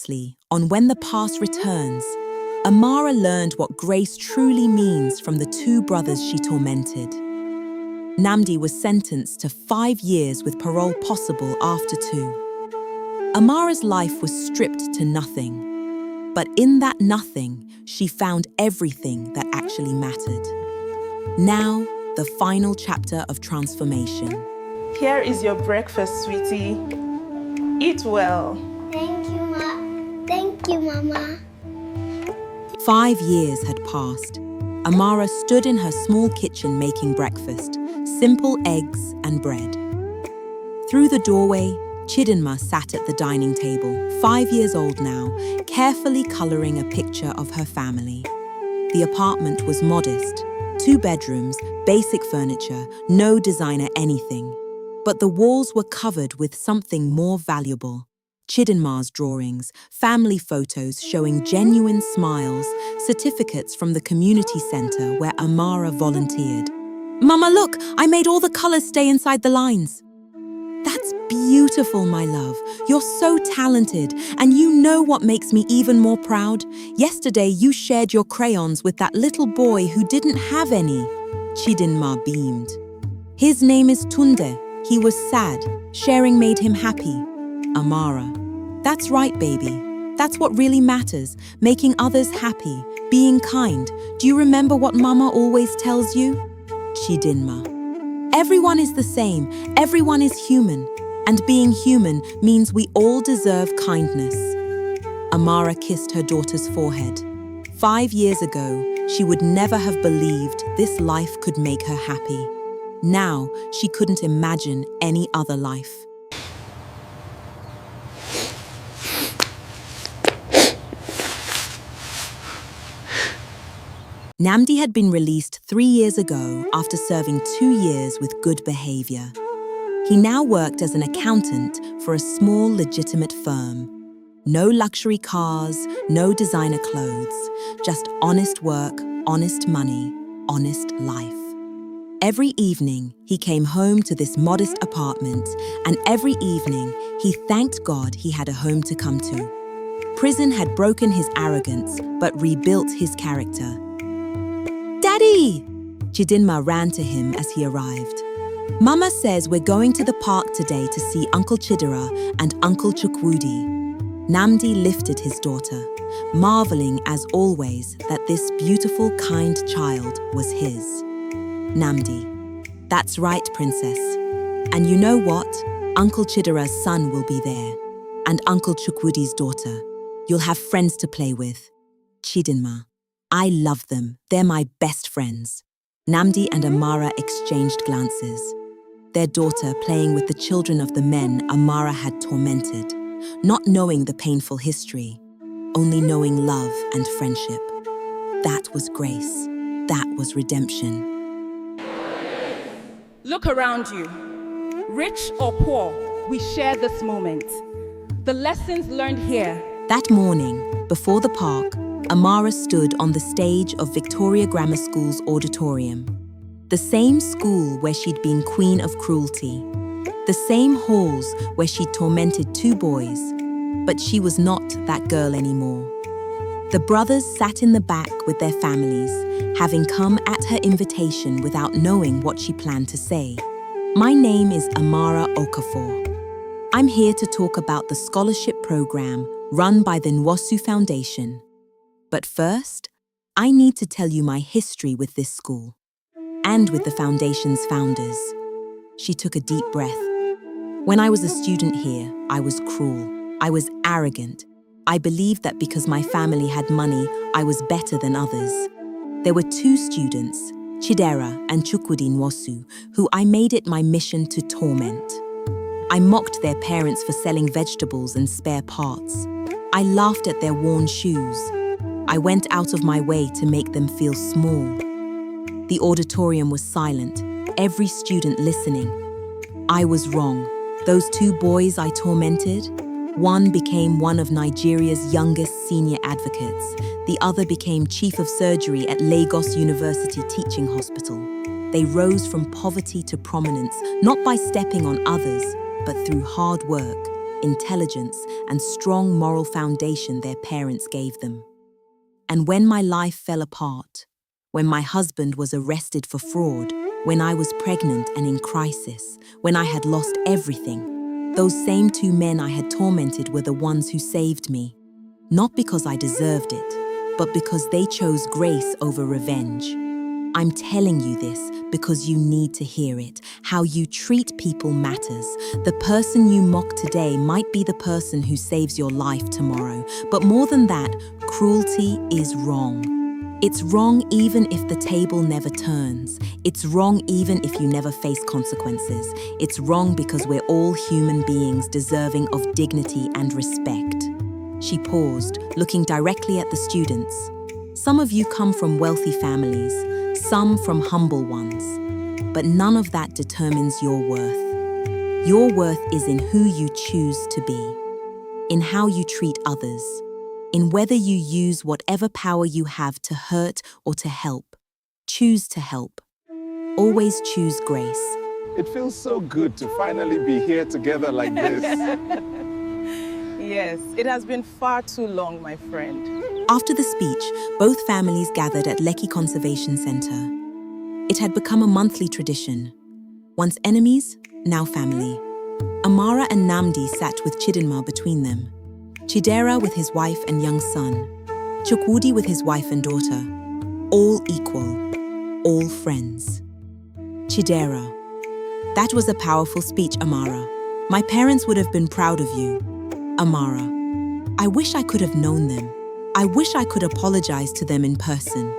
precisely on When the Past Returns, Amara learned what grace truly means from the two brothers she tormented. Nnamdi was sentenced to 5 years with parole possible after 2. Amara's life was stripped to nothing, but in that nothing, she found everything that actually mattered. Now, the final chapter of transformation. Here is your breakfast, sweetie. Eat well. Thank you, Ma. Thank you, Mama. 5 years had passed. Amara stood in her small kitchen making breakfast, simple eggs and bread. Through the doorway, Chidinma sat at the dining table, 5 years old now, carefully coloring a picture of her family. The apartment was modest, 2 bedrooms, basic furniture, no designer anything. But the walls were covered with something more valuable. Chidinma's drawings, family photos showing genuine smiles, certificates from the community center where Amara volunteered. Mama, look, I made all the colors stay inside the lines. That's beautiful, my love. You're so talented, and you know what makes me even more proud? Yesterday, you shared your crayons with that little boy who didn't have any. Chidinma beamed. His name is Tunde. He was sad. Sharing made him happy. Amara. That's right, baby. That's what really matters. Making others happy. Being kind. Do you remember what Mama always tells you? Chidinma. Everyone is the same. Everyone is human. And being human means we all deserve kindness. Amara kissed her daughter's forehead. 5 years ago, she would never have believed this life could make her happy. Now, she couldn't imagine any other life. Nnamdi had been released 3 years ago after serving 2 years with good behavior. He now worked as an accountant for a small, legitimate firm. No luxury cars, no designer clothes, just honest work, honest money, honest life. Every evening, he came home to this modest apartment, and every evening, he thanked God he had a home to come to. Prison had broken his arrogance, but rebuilt his character. Daddy! Chidinma ran to him as he arrived. Mama says we're going to the park today to see Uncle Chidera and Uncle Chukwudi. Nnamdi lifted his daughter, marveling as always that this beautiful, kind child was his. Nnamdi. That's right, princess. And you know what? Uncle Chidera's son will be there. And Uncle Chukwudi's daughter. You'll have friends to play with. Chidinma. I love them. They're my best friends. Nnamdi and Amara exchanged glances. Their daughter playing with the children of the men Amara had tormented, not knowing the painful history, only knowing love and friendship. That was grace. That was redemption. Look around you. Rich or poor, we share this moment. The lessons learned here. That morning, before the park, Amara stood on the stage of Victoria Grammar School's auditorium. The same school where she'd been queen of cruelty. The same halls where she'd tormented 2 boys. But she was not that girl anymore. The brothers sat in the back with their families, having come at her invitation without knowing what she planned to say. My name is Amara Okafor. I'm here to talk about the scholarship program run by the Nwosu Foundation. But first, I need to tell you my history with this school and with the foundation's founders. She took a deep breath. When I was a student here, I was cruel. I was arrogant. I believed that because my family had money, I was better than others. There were 2 students, Chidera and Chukwudi Nwosu, who I made it my mission to torment. I mocked their parents for selling vegetables and spare parts. I laughed at their worn shoes. I went out of my way to make them feel small. The auditorium was silent, every student listening. I was wrong. Those 2 boys I tormented, one became one of Nigeria's youngest senior advocates. The other became chief of surgery at Lagos University Teaching Hospital. They rose from poverty to prominence, not by stepping on others, but through hard work, intelligence, and strong moral foundation their parents gave them. And when my life fell apart, when my husband was arrested for fraud, when I was pregnant and in crisis, when I had lost everything, those same two men I had tormented were the ones who saved me. Not because I deserved it, but because they chose grace over revenge. I'm telling you this because you need to hear it. How you treat people matters. The person you mock today might be the person who saves your life tomorrow. But more than that, cruelty is wrong. It's wrong even if the table never turns. It's wrong even if you never face consequences. It's wrong because we're all human beings deserving of dignity and respect. She paused, looking directly at the students. Some of you come from wealthy families, some from humble ones, but none of that determines your worth. Your worth is in who you choose to be, in how you treat others, in whether you use whatever power you have to hurt or to help. Choose to help. Always choose grace. It feels so good to finally be here together like this. Yes, it has been far too long, my friend. After the speech, both families gathered at Lekki Conservation Centre. It had become a monthly tradition. Once enemies, now family. Amara and Namdi sat with Chidinma between them. Chidera with his wife and young son. Chukwudi with his wife and daughter. All equal, all friends. Chidera. That was a powerful speech, Amara. My parents would have been proud of you. Amara. I wish I could have known them. I wish I could apologize to them in person.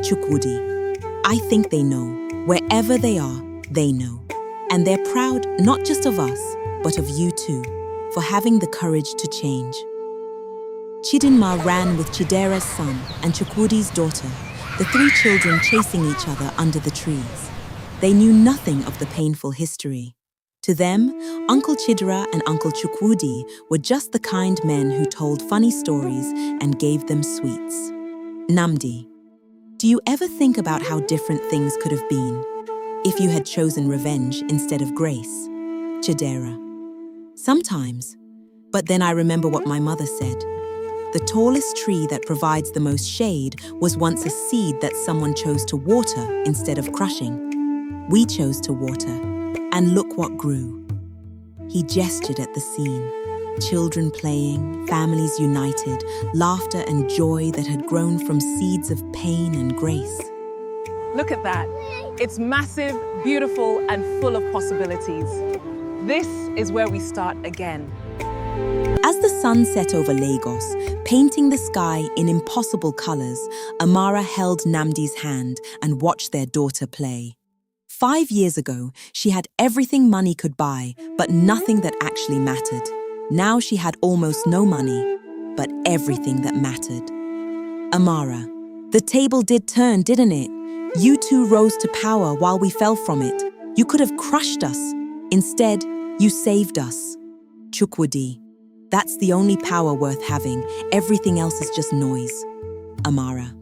Chukwudi. I think they know. Wherever they are, they know. And they're proud not just of us, but of you too, for having the courage to change. Chidinma ran with Chidera's son and Chukwudi's daughter, the three children chasing each other under the trees. They knew nothing of the painful history. To them, Uncle Chidera and Uncle Chukwudi were just the kind men who told funny stories and gave them sweets. Namdi, do you ever think about how different things could have been if you had chosen revenge instead of grace? Chidera. Sometimes, but then I remember what my mother said. The tallest tree that provides the most shade was once a seed that someone chose to water instead of crushing. We chose to water. And look what grew. He gestured at the scene. Children playing, families united, laughter and joy that had grown from seeds of pain and grace. Look at that. It's massive, beautiful, and full of possibilities. This is where we start again. As the sun set over Lagos, painting the sky in impossible colors, Amara held Namdi's hand and watched their daughter play. 5 years ago, she had everything money could buy, but nothing that actually mattered. Now she had almost no money, but everything that mattered. Amara, the table did turn, didn't it? You two rose to power while we fell from it. You could have crushed us. Instead, you saved us. Chukwudi, that's the only power worth having. Everything else is just noise. Amara,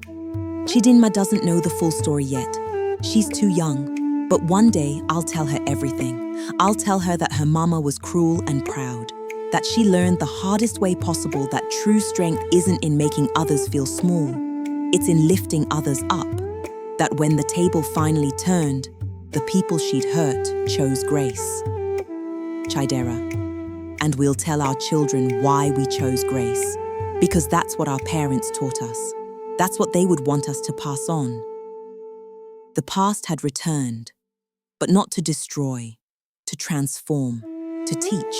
Chidinma doesn't know the full story yet. She's too young. But one day, I'll tell her everything. I'll tell her that her mama was cruel and proud, that she learned the hardest way possible that true strength isn't in making others feel small, it's in lifting others up, that when the table finally turned, the people she'd hurt chose grace. Chidera, and we'll tell our children why we chose grace, because that's what our parents taught us. That's what they would want us to pass on. The past had returned, but not to destroy, to transform, to teach,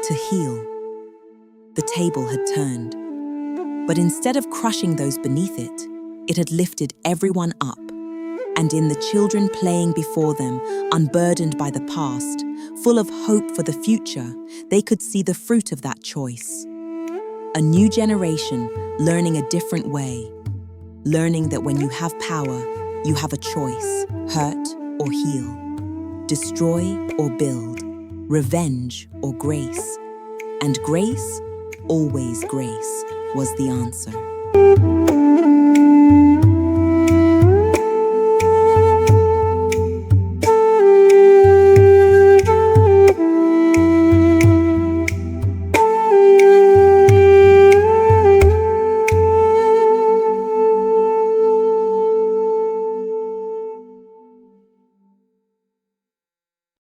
to heal. The table had turned, but instead of crushing those beneath it, it had lifted everyone up. And in the children playing before them, unburdened by the past, full of hope for the future, they could see the fruit of that choice. A new generation learning a different way, learning that when you have power, you have a choice, hurt or heal, destroy or build, revenge or grace. And grace, always grace, was the answer.